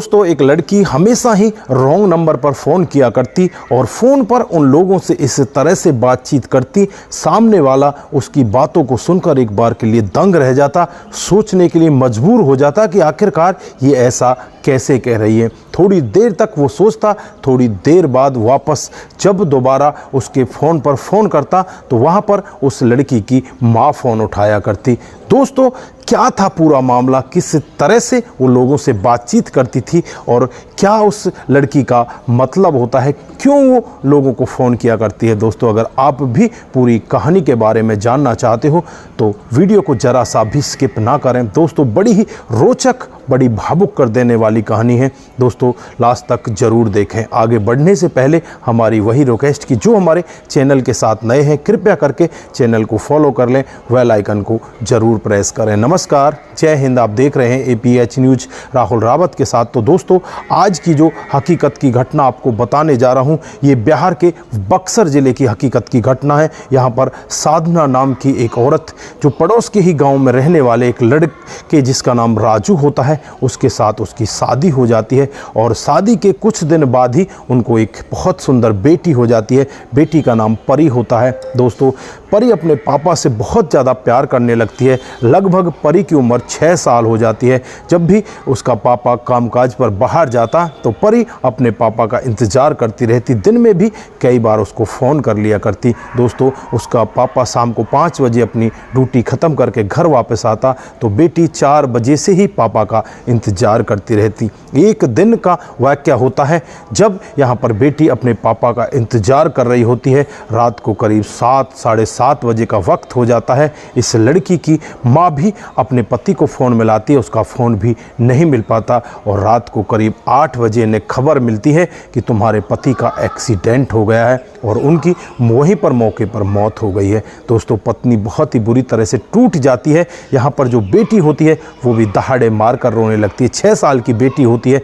दोस्तों एक लड़की हमेशा ही रॉन्ग नंबर पर फ़ोन किया करती और फ़ोन पर उन लोगों से इस तरह से बातचीत करती, सामने वाला उसकी बातों को सुनकर एक बार के लिए दंग रह जाता, सोचने के लिए मजबूर हो जाता कि आखिरकार ये ऐसा कैसे कह रही है। थोड़ी देर तक वो सोचता, थोड़ी देर बाद वापस जब दोबारा उसके फ़ोन पर फ़ोन करता तो वहाँ पर उस लड़की की माँ फ़ोन उठाया करती। दोस्तों क्या था पूरा मामला, किस तरह से वो लोगों से बातचीत करती थी और क्या उस लड़की का मतलब होता है, क्यों वो लोगों को फ़ोन किया करती है। दोस्तों अगर आप भी पूरी कहानी के बारे में जानना चाहते हो तो वीडियो को ज़रा सा भी स्किप ना करें। दोस्तों बड़ी ही रोचक, बड़ी भावुक कर देने वाली कहानी है। दोस्तों लास्ट तक ज़रूर देखें। आगे बढ़ने से पहले हमारी वही रिक्वेस्ट कि जो हमारे चैनल के साथ नए हैं कृपया करके चैनल को फॉलो कर लें, बेल आइकन को ज़रूर प्रेस करें। नमस्कार, जय हिंद। आप देख रहे हैं APH न्यूज़ राहुल रावत के साथ। तो दोस्तों आज की जो हकीकत की घटना आपको बताने जा रहा हूँ ये बिहार के बक्सर ज़िले की हकीकत की घटना है। यहाँ पर साधना नाम की एक औरत जो पड़ोस के ही गाँव में रहने वाले एक लड़के जिसका नाम राजू होता है उसके साथ उसकी शादी हो जाती है और शादी के कुछ दिन बाद ही उनको एक बहुत सुंदर बेटी हो जाती है। बेटी का नाम परी होता है। दोस्तों परी अपने पापा से बहुत ज़्यादा प्यार करने लगती है। लगभग परी की उम्र 6 साल हो जाती है। जब भी उसका पापा कामकाज पर बाहर जाता तो परी अपने पापा का इंतज़ार करती रहती। दिन में भी कई बार उसको फ़ोन कर लिया करती। दोस्तों उसका पापा शाम को 5 बजे अपनी ड्यूटी ख़त्म करके घर वापस आता तो बेटी 4 बजे से ही पापा का इंतज़ार करती रहती। एक दिन का वाक़या होता है जब यहाँ पर बेटी अपने पापा का इंतज़ार कर रही होती है। रात को करीब 7 साढ़े 7 बजे का वक्त हो जाता है। इस लड़की की माँ भी अपने पति को फ़ोन मिलाती है, उसका फ़ोन भी नहीं मिल पाता और रात को करीब 8 बजे इन्हें खबर मिलती है कि तुम्हारे पति का एक्सीडेंट हो गया है और उनकी वहीं पर मौके पर मौत हो गई है। दोस्तों पत्नी बहुत ही बुरी तरह से टूट जाती है। यहाँ पर जो बेटी होती है वो भी दहाड़े मार कर रोने लगती है। 6 साल की बेटी होती है।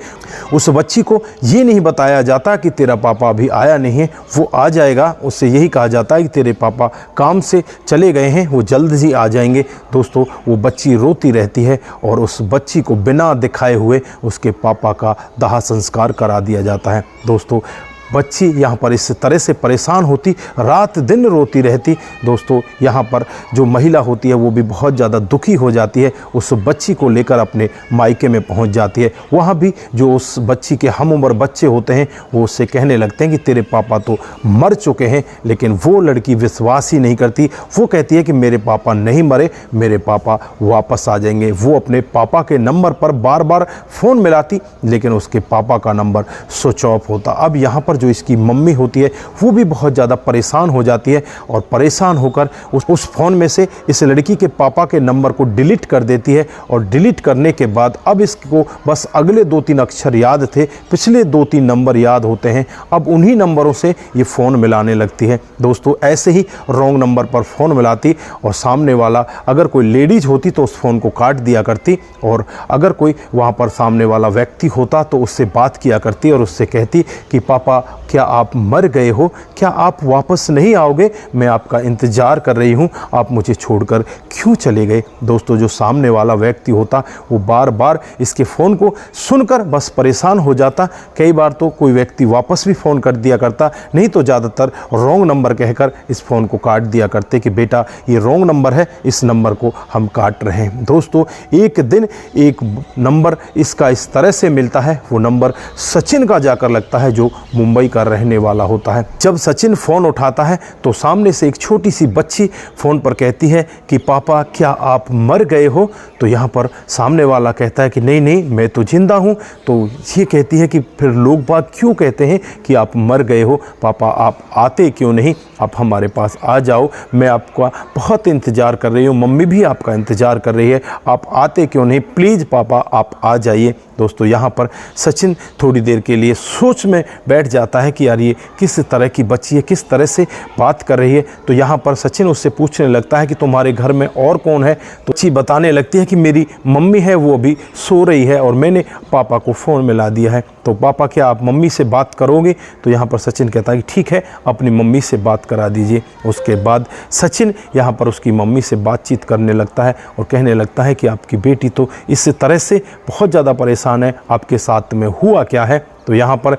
उस बच्ची को ये नहीं बताया जाता कि तेरा पापा अभी आया नहीं है, वो आ जाएगा। उससे यही कहा जाता है कि तेरे पापा काम से चले गए हैं, वो जल्द ही आ जाएंगे। दोस्तों वो बच्ची रोती रहती है और उस बच्ची को बिना दिखाए हुए उसके पापा का दाह संस्कार करा दिया जाता है। दोस्तों बच्ची यहाँ पर इस तरह से परेशान होती, रात दिन रोती रहती। दोस्तों यहाँ पर जो महिला होती है वो भी बहुत ज़्यादा दुखी हो जाती है। उस बच्ची को लेकर अपने मायके में पहुँच जाती है। वहाँ भी जो उस बच्ची के हम उम्र बच्चे होते हैं वो उससे कहने लगते हैं कि तेरे पापा तो मर चुके हैं, लेकिन वो लड़की विश्वास ही नहीं करती। वो कहती है कि मेरे पापा नहीं मरे, मेरे पापा वापस आ जाएंगे। वो अपने पापा के नंबर पर बार बार फ़ोन मिलाती लेकिन उसके पापा का नंबर स्विच ऑफ होता। अब यहाँ पर जो इसकी मम्मी होती है वो भी बहुत ज़्यादा परेशान हो जाती है और परेशान होकर उस फ़ोन में से इस लड़की के पापा के नंबर को डिलीट कर देती है और डिलीट करने के बाद अब इसको बस अगले 2-3 अक्षर याद थे, पिछले 2-3 नंबर याद होते हैं। अब उन्हीं नंबरों से ये फ़ोन मिलाने लगती है। दोस्तों ऐसे ही रॉन्ग नंबर पर फ़ोन मिलाती और सामने वाला अगर कोई लेडीज़ होती तो उस फ़ोन को काट दिया करती और अगर कोई वहाँ पर सामने वाला व्यक्ति होता तो उससे बात किया करती और उससे कहती कि पापा क्या आप मर गए हो, क्या आप वापस नहीं आओगे, मैं आपका इंतज़ार कर रही हूँ, आप मुझे छोड़कर क्यों चले गए। दोस्तों जो सामने वाला व्यक्ति होता वो बार बार इसके फ़ोन को सुनकर बस परेशान हो जाता। कई बार तो कोई व्यक्ति वापस भी फ़ोन कर दिया करता, नहीं तो ज़्यादातर रॉन्ग नंबर कहकर इस फ़ोन को काट दिया करते कि बेटा ये रॉन्ग नंबर है, इस नंबर को हम काट रहे हैं। दोस्तों एक दिन एक नंबर इसका इस तरह से मिलता है, वो नंबर सचिन का जाकर लगता है जो मुंबई का रहने वाला होता है। जब सचिन फ़ोन उठाता है तो सामने से एक छोटी सी बच्ची फ़ोन पर कहती है कि पापा क्या आप मर गए हो। तो यहाँ पर सामने वाला कहता है कि नहीं नहीं मैं तो जिंदा हूँ। तो ये कहती है कि फिर लोग बात क्यों कहते हैं कि आप मर गए हो, पापा आप आते क्यों नहीं, आप हमारे पास आ जाओ, मैं आपका बहुत इंतज़ार कर रही हूँ, मम्मी भी आपका इंतज़ार कर रही है, आप आते क्यों नहीं, प्लीज़ पापा आप आ जाइए। दोस्तों यहाँ पर सचिन थोड़ी देर के लिए सोच में बैठ जाता जाता है कि यार ये किस तरह की बच्ची है, किस तरह से बात कर रही है। तो यहाँ पर सचिन उससे पूछने लगता है कि तुम्हारे घर में और कौन है। तो बच्ची बताने लगती है कि मेरी मम्मी है, वो अभी सो रही है और मैंने पापा को फ़ोन मिला दिया है। तो पापा क्या आप मम्मी से बात करोगे? तो यहाँ पर सचिन कहता है कि ठीक है, अपनी मम्मी से बात करा दीजिए। उसके बाद सचिन यहाँ पर उसकी मम्मी से बातचीत करने लगता है और कहने लगता है कि आपकी बेटी तो इस तरह से बहुत ज़्यादा परेशान है, आपके साथ में हुआ क्या है? तो यहाँ पर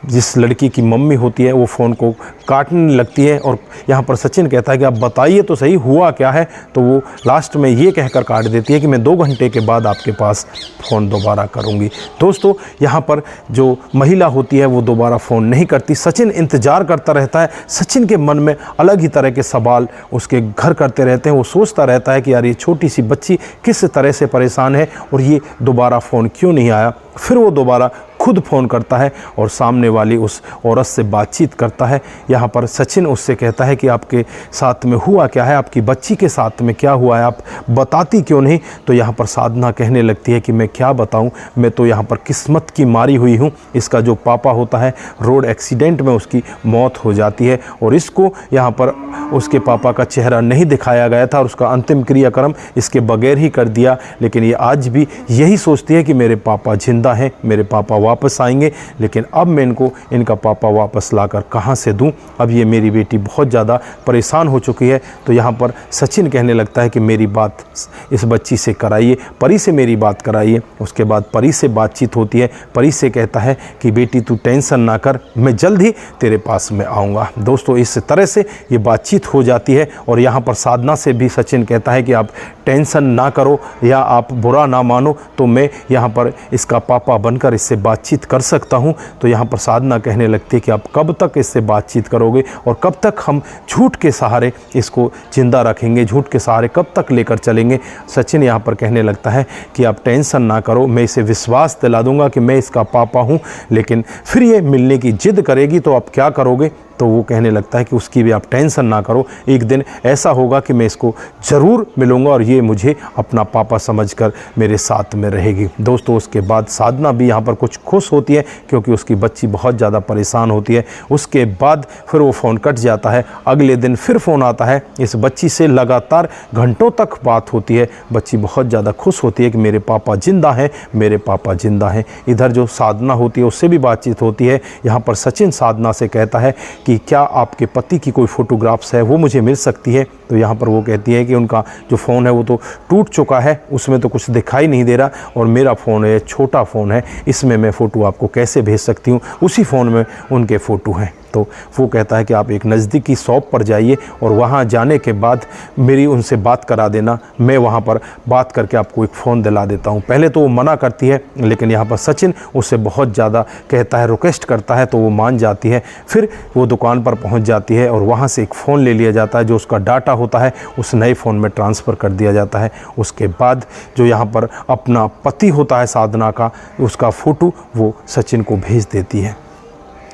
जिस लड़की की मम्मी होती है वो फ़ोन को काटने लगती है और यहाँ पर सचिन कहता है कि आप बताइए तो सही हुआ क्या है। तो वो लास्ट में ये कहकर काट देती है कि मैं 2 घंटे के बाद आपके पास फ़ोन दोबारा करूँगी। दोस्तों यहाँ पर जो महिला होती है वो दोबारा फ़ोन नहीं करती। सचिन इंतज़ार करता रहता है। सचिन के मन में अलग ही तरह के सवाल उसके घर करते रहते हैं। वो सोचता रहता है कि यार ये छोटी सी बच्ची किस तरह से परेशान है और ये दोबारा फ़ोन क्यों नहीं आया। फिर वो दोबारा खुद फ़ोन करता है और सामने वाली उस औरत से बातचीत करता है। यहाँ पर सचिन उससे कहता है कि आपके साथ में हुआ क्या है, आपकी बच्ची के साथ में क्या हुआ है, आप बताती क्यों नहीं। तो यहाँ पर साधना कहने लगती है कि मैं क्या बताऊँ, मैं तो यहाँ पर किस्मत की मारी हुई हूँ। इसका जो पापा होता है रोड एक्सीडेंट में उसकी मौत हो जाती है और इसको यहाँ पर उसके पापा का चेहरा नहीं दिखाया गया था और उसका अंतिम क्रियाक्रम इसके बगैर ही कर दिया। लेकिन ये आज भी यही सोचती है कि मेरे पापा जिंदा हैं, मेरे पापा वापस आएंगे, लेकिन अब मैं इनका पापा वापस लाकर कहाँ से दूं। अब ये मेरी बेटी बहुत ज़्यादा परेशान हो चुकी है। तो यहाँ पर सचिन कहने लगता है कि मेरी बात इस बच्ची से कराइए, परी से मेरी बात कराइए। उसके बाद परी से बातचीत होती है। परी से कहता है कि बेटी तू टेंशन ना कर, मैं जल्द ही तेरे पास में आऊँगा। दोस्तों इस तरह से ये बातचीत हो जाती है और यहाँ पर साधना से भी सचिन कहता है कि आप टेंशन ना करो या आप बुरा ना मानो, तो मैं यहाँ पर इसका पापा बनकर इससे बातचीत कर सकता हूँ। तो यहाँ पर साधना कहने लगती है कि आप कब तक इससे बातचीत करोगे और कब तक हम झूठ के सहारे इसको जिंदा रखेंगे, झूठ के सहारे कब तक लेकर चलेंगे। सचिन यहाँ पर कहने लगता है कि आप टेंशन ना करो, मैं इसे विश्वास दिला दूंगा कि मैं इसका पापा हूँ, लेकिन फिर ये मिलने की जिद करेगी तो आप क्या करोगे। तो वो कहने लगता है कि उसकी भी आप टेंशन ना करो, एक दिन ऐसा होगा कि मैं इसको ज़रूर मिलूँगा और ये मुझे अपना पापा समझकर मेरे साथ में रहेगी। दोस्तों उसके बाद साधना भी यहाँ पर कुछ खुश होती है क्योंकि उसकी बच्ची बहुत ज़्यादा परेशान होती है। उसके बाद फिर वो फ़ोन कट जाता है। अगले दिन फिर फ़ोन आता है। इस बच्ची से लगातार घंटों तक बात होती है। बच्ची बहुत ज़्यादा खुश होती है कि मेरे पापा ज़िंदा हैं, मेरे पापा ज़िंदा हैं। इधर जो साधना होती है उससे भी बातचीत होती है। यहाँ पर सचिन साधना से कहता है कि क्या आपके पति की कोई फ़ोटोग्राफ्स है वो मुझे मिल सकती है। तो यहाँ पर वो कहती है कि उनका जो फ़ोन है वो तो टूट चुका है, उसमें तो कुछ दिखाई नहीं दे रहा और मेरा फ़ोन है, छोटा फ़ोन है, इसमें मैं फ़ोटो आपको कैसे भेज सकती हूँ, उसी फ़ोन में उनके फ़ोटो हैं। तो वो कहता है कि आप एक नज़दीकी शॉप पर जाइए और वहाँ जाने के बाद मेरी उनसे बात करा देना, मैं वहाँ पर बात करके आपको एक फ़ोन दिला देता हूँ। पहले तो वो मना करती है, लेकिन यहाँ पर सचिन उससे बहुत ज़्यादा कहता है, रिक्वेस्ट करता है, तो वो मान जाती है। फिर वो दुकान पर पहुँच जाती है और वहाँ से एक फ़ोन ले लिया जाता है। जो उसका डाटा होता है उस नए फ़ोन में ट्रांसफ़र कर दिया जाता है। उसके बाद जो यहाँ पर अपना पति होता है साधना का, उसका फ़ोटो वो सचिन को भेज देती है।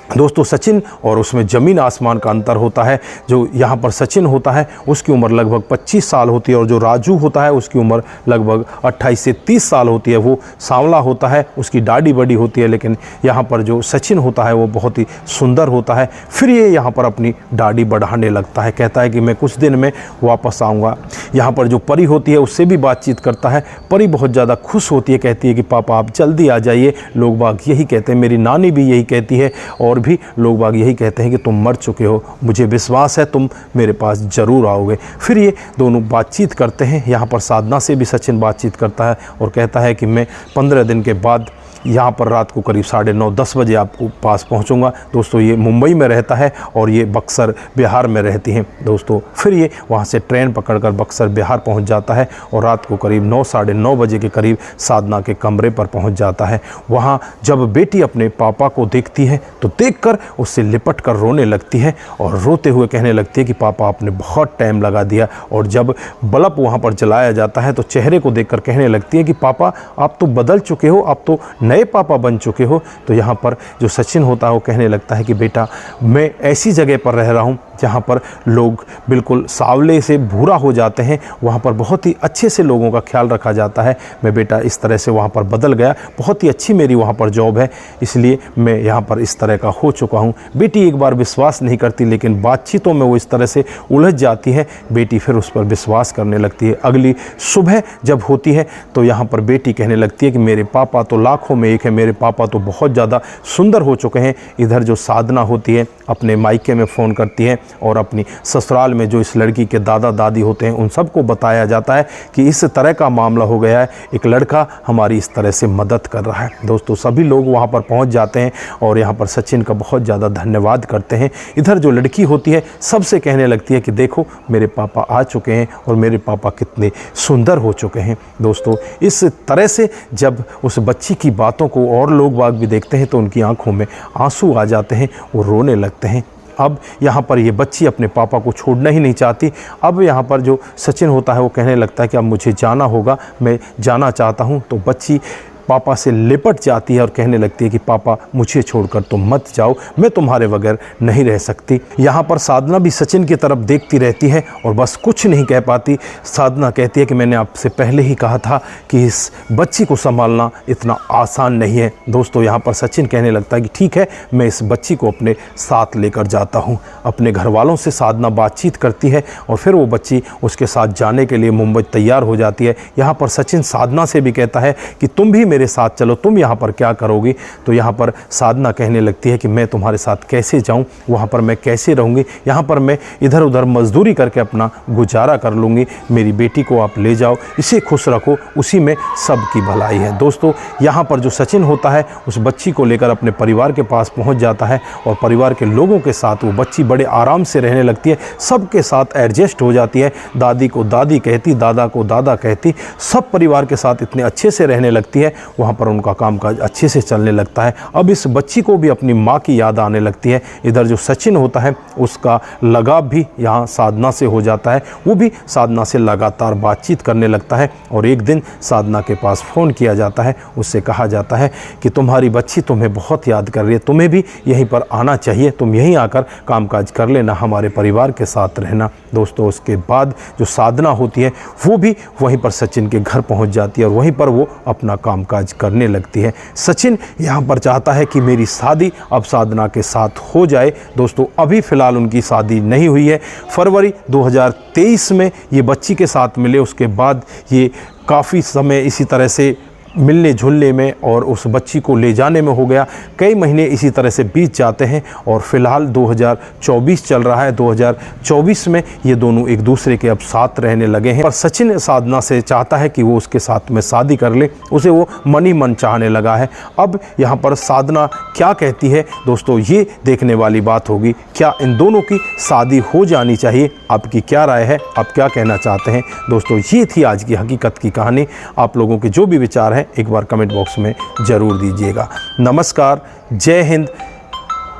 दोस्तों सचिन और उसमें ज़मीन आसमान का अंतर होता है। जो यहाँ पर सचिन होता है उसकी उम्र लगभग 25 साल होती है और जो राजू होता है उसकी उम्र लगभग 28 से 30 साल होती है। वो सांवला होता है, उसकी दाढ़ी बड़ी होती है, लेकिन यहाँ पर जो सचिन होता है वो बहुत ही सुंदर होता है। फिर ये यहाँ पर अपनी दाढ़ी बढ़ाने लगता है, कहता है कि मैं कुछ दिन में वापस आऊँगा। यहाँ पर जो परी होती है उससे भी बातचीत करता है। परी बहुत ज़्यादा खुश होती है, कहती है कि पापा आप जल्दी आ जाइए। लोग बाग यही कहते हैं, मेरी नानी भी यही कहती है और भी लोग बाग यही कहते हैं कि तुम मर चुके हो, मुझे विश्वास है तुम मेरे पास ज़रूर आओगे। फिर ये दोनों बातचीत करते हैं। यहाँ पर साधना से भी सचिन बातचीत करता है और कहता है कि मैं 15 दिन के बाद यहाँ पर रात को करीब 9:30-10 बजे आपको पास पहुँचूँगा। दोस्तों ये मुंबई में रहता है और ये बक्सर बिहार में रहती हैं। दोस्तों फिर ये वहाँ से ट्रेन पकड़कर बक्सर बिहार पहुँच जाता है और रात को करीब 9-9:30 बजे के करीब साधना के कमरे पर पहुँच जाता है। वहाँ जब बेटी अपने पापा को देखती है तो देखकर उससे लिपट कर रोने लगती है और रोते हुए कहने लगती है कि पापा आपने बहुत टाइम लगा दिया। और जब बल्ब वहाँ पर जलाया जाता है तो चेहरे को देखकर कहने लगती है कि पापा आप तो बदल चुके हो, आप तो नए पापा बन चुके हो। तो यहाँ पर जो सचिन होता है वो कहने लगता है कि बेटा मैं ऐसी जगह पर रह रहा हूँ जहाँ पर लोग बिल्कुल सांवले से भूरा हो जाते हैं, वहाँ पर बहुत ही अच्छे से लोगों का ख्याल रखा जाता है। मैं बेटा इस तरह से वहाँ पर बदल गया, बहुत ही अच्छी मेरी वहाँ पर जॉब है, इसलिए मैं यहाँ पर इस तरह का हो चुका हूँ। बेटी एक बार विश्वास नहीं करती, लेकिन बातचीतों में वो इस तरह से उलझ जाती है। बेटी फिर उस पर विश्वास करने लगती है। अगली सुबह जब होती है तो यहाँ पर बेटी कहने लगती है कि मेरे पापा तो लाखों में एक है, मेरे पापा तो बहुत ज़्यादा सुंदर हो चुके हैं। इधर जो साधना होती है अपने मायके में फ़ोन करती है और अपनी ससुराल में जो इस लड़की के दादा दादी होते हैं उन सबको बताया जाता है कि इस तरह का मामला हो गया है, एक लड़का हमारी इस तरह से मदद कर रहा है। दोस्तों सभी लोग वहाँ पर पहुँच जाते हैं और यहाँ पर सचिन का बहुत ज़्यादा धन्यवाद करते हैं। इधर जो लड़की होती है सबसे कहने लगती है कि देखो मेरे पापा आ चुके हैं और मेरे पापा कितने सुंदर हो चुके हैं। दोस्तों इस तरह से जब उस बच्ची की बातों को और लोग बाग भी देखते हैं तो उनकी आंखों में आंसू आ जाते हैं, वो रोने लगते हैं। अब यहाँ पर ये बच्ची अपने पापा को छोड़ना ही नहीं चाहती। अब यहाँ पर जो सचिन होता है वो कहने लगता है कि अब मुझे जाना होगा, मैं जाना चाहता हूँ। तो बच्ची पापा से लिपट जाती है और कहने लगती है कि पापा मुझे छोड़कर तुम मत जाओ, मैं तुम्हारे बगैर नहीं रह सकती। यहाँ पर साधना भी सचिन की तरफ देखती रहती है और बस कुछ नहीं कह पाती। साधना कहती है कि मैंने आपसे पहले ही कहा था कि इस बच्ची को संभालना इतना आसान नहीं है। दोस्तों यहाँ पर सचिन कहने लगता है कि ठीक है, मैं इस बच्ची को अपने साथ लेकर जाता हूँ। अपने घर वालों से साधना बातचीत करती है और फिर वो बच्ची उसके साथ जाने के लिए मुंबई तैयार हो जाती है। यहाँ पर सचिन साधना से भी कहता है कि तुम भी मेरे साथ चलो, तुम यहाँ पर क्या करोगी। तो यहाँ पर साधना कहने लगती है कि मैं तुम्हारे साथ कैसे जाऊँ, वहाँ पर मैं कैसे रहूँगी, यहाँ पर मैं इधर उधर मजदूरी करके अपना गुजारा कर लूँगी। मेरी बेटी को आप ले जाओ, इसे खुश रखो, उसी में सबकी भलाई है। दोस्तों यहाँ पर जो सचिन होता है उस बच्ची को लेकर अपने परिवार के पास पहुँच जाता है और परिवार के लोगों के साथ वो बच्ची बड़े आराम से रहने लगती है, सबके साथ एडजस्ट हो जाती है। दादी को दादी कहती, दादा को दादा कहती, सब परिवार के साथ इतने अच्छे से रहने लगती है। वहाँ पर उनका कामकाज अच्छे से चलने लगता है। अब इस बच्ची को भी अपनी माँ की याद आने लगती है। इधर जो सचिन होता है उसका लगाव भी यहाँ साधना से हो जाता है, वो भी साधना से लगातार बातचीत करने लगता है। और एक दिन साधना के पास फ़ोन किया जाता है, उससे कहा जाता है कि तुम्हारी बच्ची तुम्हें बहुत याद कर रही है, तुम्हें भी यहीं पर आना चाहिए, तुम यहीं आकर कामकाज कर लेना, हमारे परिवार के साथ रहना। दोस्तों उसके बाद जो साधना होती है वो भी वहीं पर सचिन के घर पहुँच जाती है और वहीं पर वो अपना कामकाज करने लगती है। सचिन यहाँ पर चाहता है कि मेरी शादी अब साधना के साथ हो जाए। दोस्तों अभी फ़िलहाल उनकी शादी नहीं हुई है। फरवरी 2023 में ये बच्ची के साथ मिले, उसके बाद ये काफ़ी समय इसी तरह से मिलने जुलने में और उस बच्ची को ले जाने में हो गया। कई महीने इसी तरह से बीत जाते हैं और फिलहाल 2024 चल रहा है। 2024 में ये दोनों एक दूसरे के अब साथ रहने लगे हैं। पर सचिन साधना से चाहता है कि वो उसके साथ में शादी कर ले, उसे वो मन ही मन चाहने लगा है। अब यहाँ पर साधना क्या कहती है दोस्तों, ये देखने वाली बात होगी। क्या इन दोनों की शादी हो जानी चाहिए? आपकी क्या राय है, आप क्या कहना चाहते हैं? दोस्तों ये थी आज की हकीकत की कहानी। आप लोगों के जो भी विचार हैं एक बार कमेंट बॉक्स में ज़रूर दीजिएगा। नमस्कार, जय हिंद,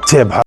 जय भारत।